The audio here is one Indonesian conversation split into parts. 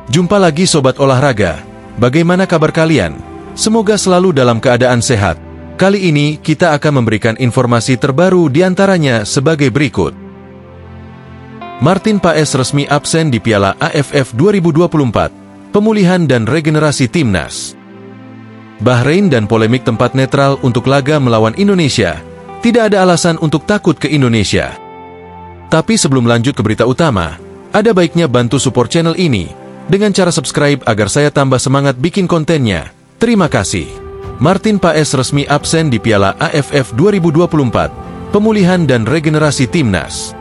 Jumpa lagi Sobat Olahraga, bagaimana kabar kalian? Semoga selalu dalam keadaan sehat. Kali ini kita akan memberikan informasi terbaru diantaranya sebagai berikut. Martin Paes resmi absen di Piala AFF 2024, pemulihan dan regenerasi timnas. Bahrain dan polemik tempat netral untuk laga melawan Indonesia, tidak ada alasan untuk takut ke Indonesia. Tapi sebelum lanjut ke berita utama, ada baiknya bantu support channel ini dengan cara subscribe agar saya tambah semangat bikin kontennya. Terima kasih. Martin Paes resmi absen di Piala AFF 2024, pemulihan dan regenerasi timnas.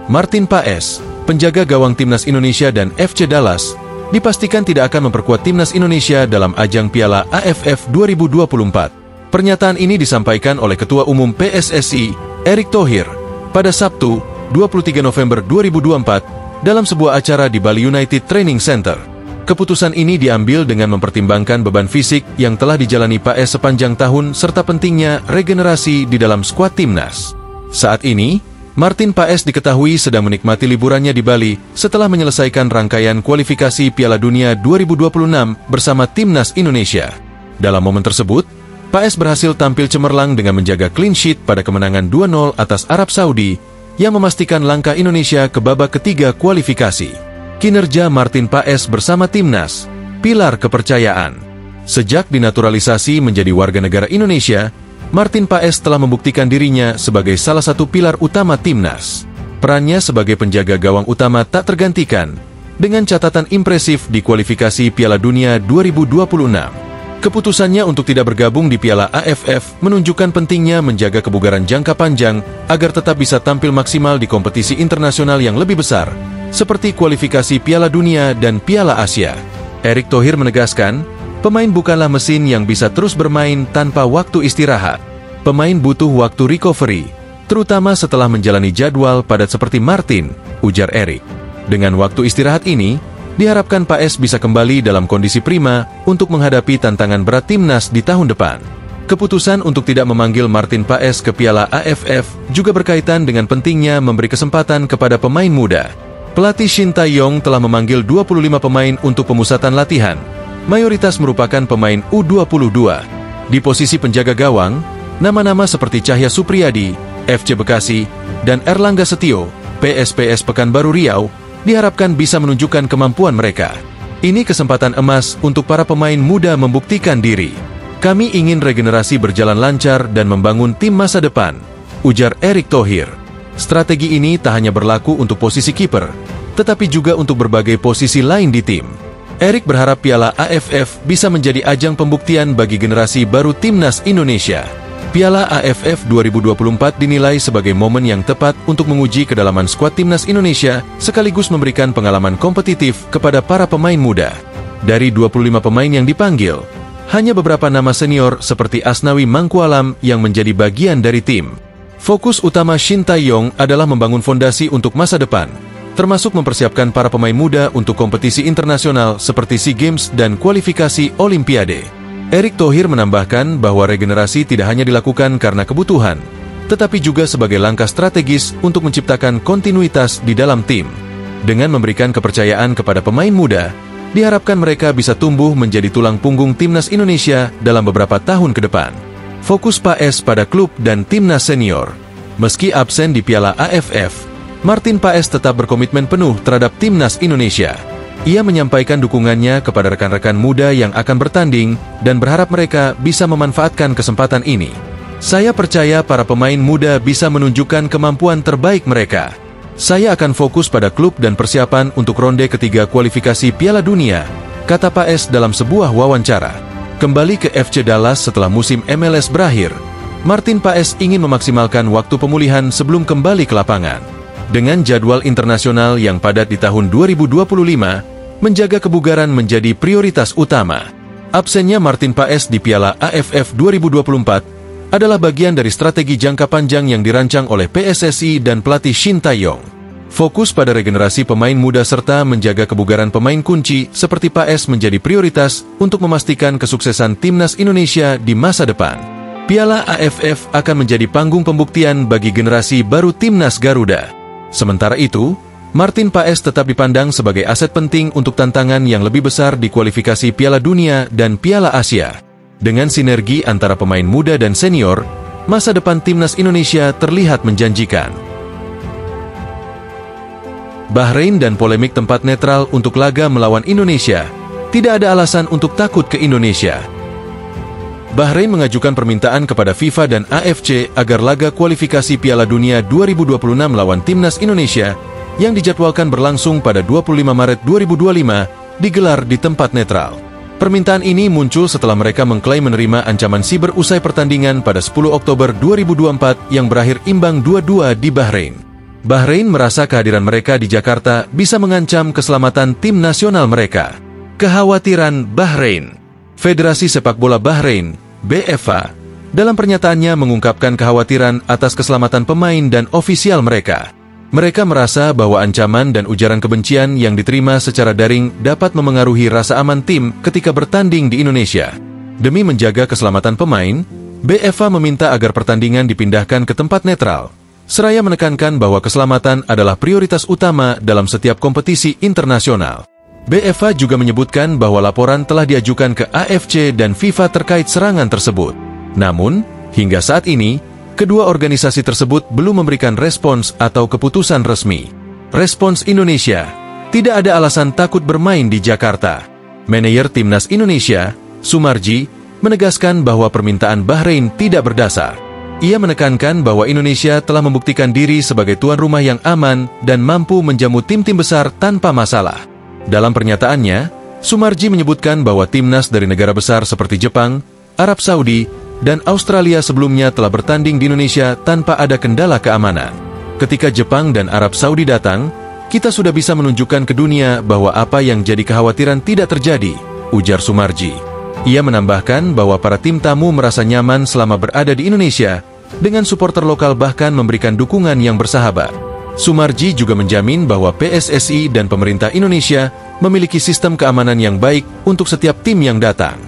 Martin Paes, penjaga gawang timnas Indonesia dan FC Dallas, dipastikan tidak akan memperkuat timnas Indonesia dalam ajang Piala AFF 2024. Pernyataan ini disampaikan oleh Ketua Umum PSSI, Erick Thohir, pada Sabtu, 23 November 2024, dalam sebuah acara di Bali United Training Center. Keputusan ini diambil dengan mempertimbangkan beban fisik yang telah dijalani Paes sepanjang tahun serta pentingnya regenerasi di dalam skuad timnas. Saat ini, Martin Paes diketahui sedang menikmati liburannya di Bali setelah menyelesaikan rangkaian kualifikasi Piala Dunia 2026 bersama timnas Indonesia. Dalam momen tersebut, Paes berhasil tampil cemerlang dengan menjaga clean sheet pada kemenangan 2-0 atas Arab Saudi yang memastikan langkah Indonesia ke babak ketiga kualifikasi. Kinerja Martin Paes bersama timnas, pilar kepercayaan. Sejak dinaturalisasi menjadi warga negara Indonesia, Martin Paes telah membuktikan dirinya sebagai salah satu pilar utama timnas. Perannya sebagai penjaga gawang utama tak tergantikan, dengan catatan impresif di kualifikasi Piala Dunia 2026. Keputusannya untuk tidak bergabung di Piala AFF menunjukkan pentingnya menjaga kebugaran jangka panjang agar tetap bisa tampil maksimal di kompetisi internasional yang lebih besar, seperti kualifikasi Piala Dunia dan Piala Asia. Erick Thohir menegaskan, pemain bukanlah mesin yang bisa terus bermain tanpa waktu istirahat. Pemain butuh waktu recovery, terutama setelah menjalani jadwal padat seperti Martin, ujar Erick. Dengan waktu istirahat ini, diharapkan Paes bisa kembali dalam kondisi prima untuk menghadapi tantangan berat timnas di tahun depan. Keputusan untuk tidak memanggil Martin Paes ke Piala AFF juga berkaitan dengan pentingnya memberi kesempatan kepada pemain muda. Pelatih Shin Tae-yong telah memanggil 25 pemain untuk pemusatan latihan. Mayoritas merupakan pemain U22. Di posisi penjaga gawang, nama-nama seperti Cahya Supriyadi, FC Bekasi, dan Erlangga Setio, PSPS Pekanbaru Riau, diharapkan bisa menunjukkan kemampuan mereka. Ini kesempatan emas untuk para pemain muda membuktikan diri. Kami ingin regenerasi berjalan lancar dan membangun tim masa depan, ujar Erick Thohir. Strategi ini tak hanya berlaku untuk posisi kiper, tetapi juga untuk berbagai posisi lain di tim. Erick berharap Piala AFF bisa menjadi ajang pembuktian bagi generasi baru timnas Indonesia. Piala AFF 2024 dinilai sebagai momen yang tepat untuk menguji kedalaman skuad timnas Indonesia sekaligus memberikan pengalaman kompetitif kepada para pemain muda. Dari 25 pemain yang dipanggil, hanya beberapa nama senior seperti Asnawi Mangkualam yang menjadi bagian dari tim. Fokus utama Shin Tae-yong adalah membangun fondasi untuk masa depan, termasuk mempersiapkan para pemain muda untuk kompetisi internasional seperti SEA Games dan kualifikasi Olimpiade. Erick Thohir menambahkan bahwa regenerasi tidak hanya dilakukan karena kebutuhan, tetapi juga sebagai langkah strategis untuk menciptakan kontinuitas di dalam tim. Dengan memberikan kepercayaan kepada pemain muda, diharapkan mereka bisa tumbuh menjadi tulang punggung timnas Indonesia dalam beberapa tahun ke depan. Fokus Paes pada klub dan timnas senior. Meski absen di Piala AFF, Martin Paes tetap berkomitmen penuh terhadap timnas Indonesia. Ia menyampaikan dukungannya kepada rekan-rekan muda yang akan bertanding dan berharap mereka bisa memanfaatkan kesempatan ini. Saya percaya para pemain muda bisa menunjukkan kemampuan terbaik mereka. Saya akan fokus pada klub dan persiapan untuk ronde ketiga kualifikasi Piala Dunia, kata Paes dalam sebuah wawancara. Kembali ke FC Dallas setelah musim MLS berakhir, Martin Paes ingin memaksimalkan waktu pemulihan sebelum kembali ke lapangan. Dengan jadwal internasional yang padat di tahun 2025, menjaga kebugaran menjadi prioritas utama. Absennya Martin Paes di Piala AFF 2024 adalah bagian dari strategi jangka panjang yang dirancang oleh PSSI dan pelatih Shin Tae-yong. Fokus pada regenerasi pemain muda serta menjaga kebugaran pemain kunci seperti Paes menjadi prioritas untuk memastikan kesuksesan timnas Indonesia di masa depan. Piala AFF akan menjadi panggung pembuktian bagi generasi baru timnas Garuda. Sementara itu, Martin Paes tetap dipandang sebagai aset penting untuk tantangan yang lebih besar di kualifikasi Piala Dunia dan Piala Asia. Dengan sinergi antara pemain muda dan senior, masa depan timnas Indonesia terlihat menjanjikan. Bahrain dan polemik tempat netral untuk laga melawan Indonesia. Tidak ada alasan untuk takut ke Indonesia. Bahrain mengajukan permintaan kepada FIFA dan AFC agar laga kualifikasi Piala Dunia 2026 lawan timnas Indonesia yang dijadwalkan berlangsung pada 25 Maret 2025 digelar di tempat netral. Permintaan ini muncul setelah mereka mengklaim menerima ancaman siber usai pertandingan pada 10 Oktober 2024 yang berakhir imbang 2-2 di Bahrain. Bahrain merasa kehadiran mereka di Jakarta bisa mengancam keselamatan tim nasional mereka. Kekhawatiran Bahrain. Federasi Sepak Bola Bahrain, BFA, dalam pernyataannya mengungkapkan kekhawatiran atas keselamatan pemain dan ofisial mereka. Mereka merasa bahwa ancaman dan ujaran kebencian yang diterima secara daring dapat memengaruhi rasa aman tim ketika bertanding di Indonesia. Demi menjaga keselamatan pemain, BFA meminta agar pertandingan dipindahkan ke tempat netral. Seraya menekankan bahwa keselamatan adalah prioritas utama dalam setiap kompetisi internasional. BFA juga menyebutkan bahwa laporan telah diajukan ke AFC dan FIFA terkait serangan tersebut. Namun, hingga saat ini, kedua organisasi tersebut belum memberikan respons atau keputusan resmi. Respons Indonesia, tidak ada alasan takut bermain di Jakarta. Manajer Timnas Indonesia, Sumarji, menegaskan bahwa permintaan Bahrain tidak berdasar. Ia menekankan bahwa Indonesia telah membuktikan diri sebagai tuan rumah yang aman dan mampu menjamu tim-tim besar tanpa masalah. Dalam pernyataannya, Sumarji menyebutkan bahwa timnas dari negara besar seperti Jepang, Arab Saudi, dan Australia sebelumnya telah bertanding di Indonesia tanpa ada kendala keamanan. Ketika Jepang dan Arab Saudi datang, kita sudah bisa menunjukkan ke dunia bahwa apa yang jadi kekhawatiran tidak terjadi, ujar Sumarji. Ia menambahkan bahwa para tim tamu merasa nyaman selama berada di Indonesia, dengan supporter lokal bahkan memberikan dukungan yang bersahabat. Sumarji juga menjamin bahwa PSSI dan pemerintah Indonesia memiliki sistem keamanan yang baik untuk setiap tim yang datang.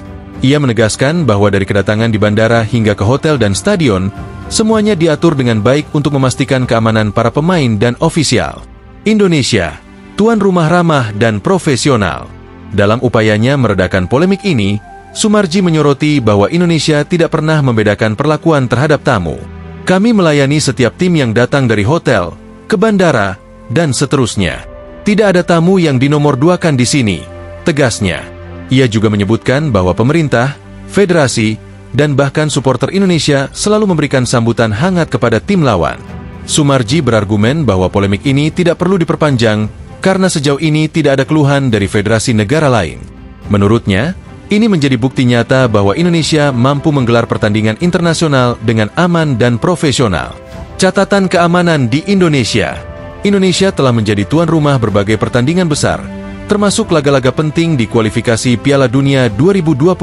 Ia menegaskan bahwa dari kedatangan di bandara hingga ke hotel dan stadion, semuanya diatur dengan baik untuk memastikan keamanan para pemain dan ofisial. Indonesia, tuan rumah ramah dan profesional. Dalam upayanya meredakan polemik ini, Sumarji menyoroti bahwa Indonesia tidak pernah membedakan perlakuan terhadap tamu. Kami melayani setiap tim yang datang dari hotel, ke bandara, dan seterusnya. Tidak ada tamu yang dinomorduakan di sini, tegasnya. Ia juga menyebutkan bahwa pemerintah, federasi, dan bahkan supporter Indonesia selalu memberikan sambutan hangat kepada tim lawan. Sumarji berargumen bahwa polemik ini tidak perlu diperpanjang karena sejauh ini tidak ada keluhan dari federasi negara lain. Menurutnya, ini menjadi bukti nyata bahwa Indonesia mampu menggelar pertandingan internasional dengan aman dan profesional. Catatan keamanan di Indonesia. Indonesia telah menjadi tuan rumah berbagai pertandingan besar, termasuk laga-laga penting di kualifikasi Piala Dunia 2026.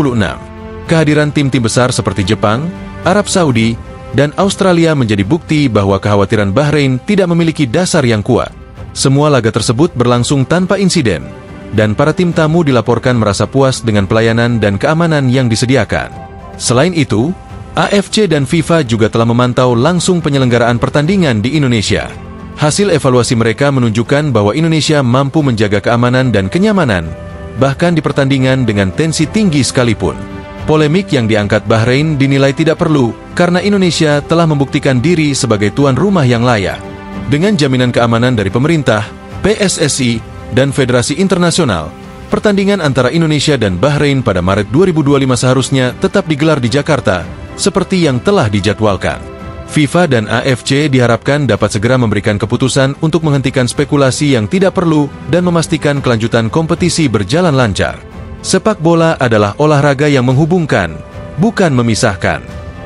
Kehadiran tim-tim besar seperti Jepang, Arab Saudi, dan Australia menjadi bukti bahwa kekhawatiran Bahrain tidak memiliki dasar yang kuat. Semua laga tersebut berlangsung tanpa insiden, dan para tim tamu dilaporkan merasa puas dengan pelayanan dan keamanan yang disediakan. Selain itu, AFC dan FIFA juga telah memantau langsung penyelenggaraan pertandingan di Indonesia. Hasil evaluasi mereka menunjukkan bahwa Indonesia mampu menjaga keamanan dan kenyamanan, bahkan di pertandingan dengan tensi tinggi sekalipun. Polemik yang diangkat Bahrain dinilai tidak perlu, karena Indonesia telah membuktikan diri sebagai tuan rumah yang layak. Dengan jaminan keamanan dari pemerintah, PSSI, dan Federasi Internasional, pertandingan antara Indonesia dan Bahrain pada Maret 2025 seharusnya tetap digelar di Jakarta, seperti yang telah dijadwalkan. FIFA dan AFC diharapkan dapat segera memberikan keputusan untuk menghentikan spekulasi yang tidak perlu dan memastikan kelanjutan kompetisi berjalan lancar. Sepak bola adalah olahraga yang menghubungkan, bukan memisahkan.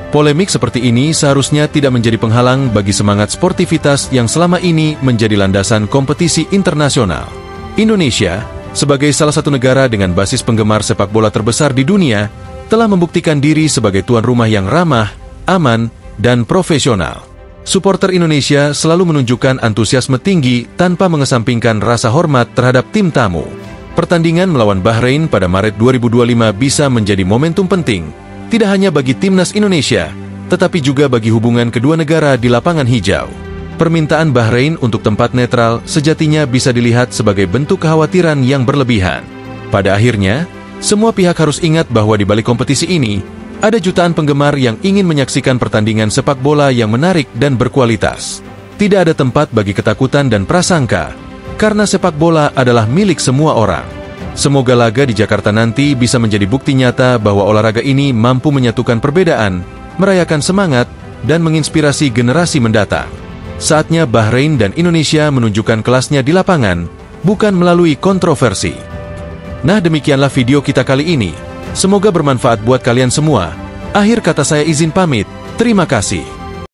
Polemik seperti ini seharusnya tidak menjadi penghalang bagi semangat sportivitas yang selama ini menjadi landasan kompetisi internasional. Indonesia, sebagai salah satu negara dengan basis penggemar sepak bola terbesar di dunia, telah membuktikan diri sebagai tuan rumah yang ramah, aman, dan profesional. Supporter Indonesia selalu menunjukkan antusiasme tinggi tanpa mengesampingkan rasa hormat terhadap tim tamu. Pertandingan melawan Bahrain pada Maret 2025 bisa menjadi momentum penting, tidak hanya bagi timnas Indonesia, tetapi juga bagi hubungan kedua negara di lapangan hijau. Permintaan Bahrain untuk tempat netral sejatinya bisa dilihat sebagai bentuk kekhawatiran yang berlebihan. Pada akhirnya, semua pihak harus ingat bahwa di balik kompetisi ini, ada jutaan penggemar yang ingin menyaksikan pertandingan sepak bola yang menarik dan berkualitas. Tidak ada tempat bagi ketakutan dan prasangka, karena sepak bola adalah milik semua orang. Semoga laga di Jakarta nanti bisa menjadi bukti nyata bahwa olahraga ini mampu menyatukan perbedaan, merayakan semangat, dan menginspirasi generasi mendatang. Saatnya Bahrain dan Indonesia menunjukkan kelasnya di lapangan, bukan melalui kontroversi. Nah, demikianlah video kita kali ini. Semoga bermanfaat buat kalian semua. Akhir kata saya izin pamit. Terima kasih.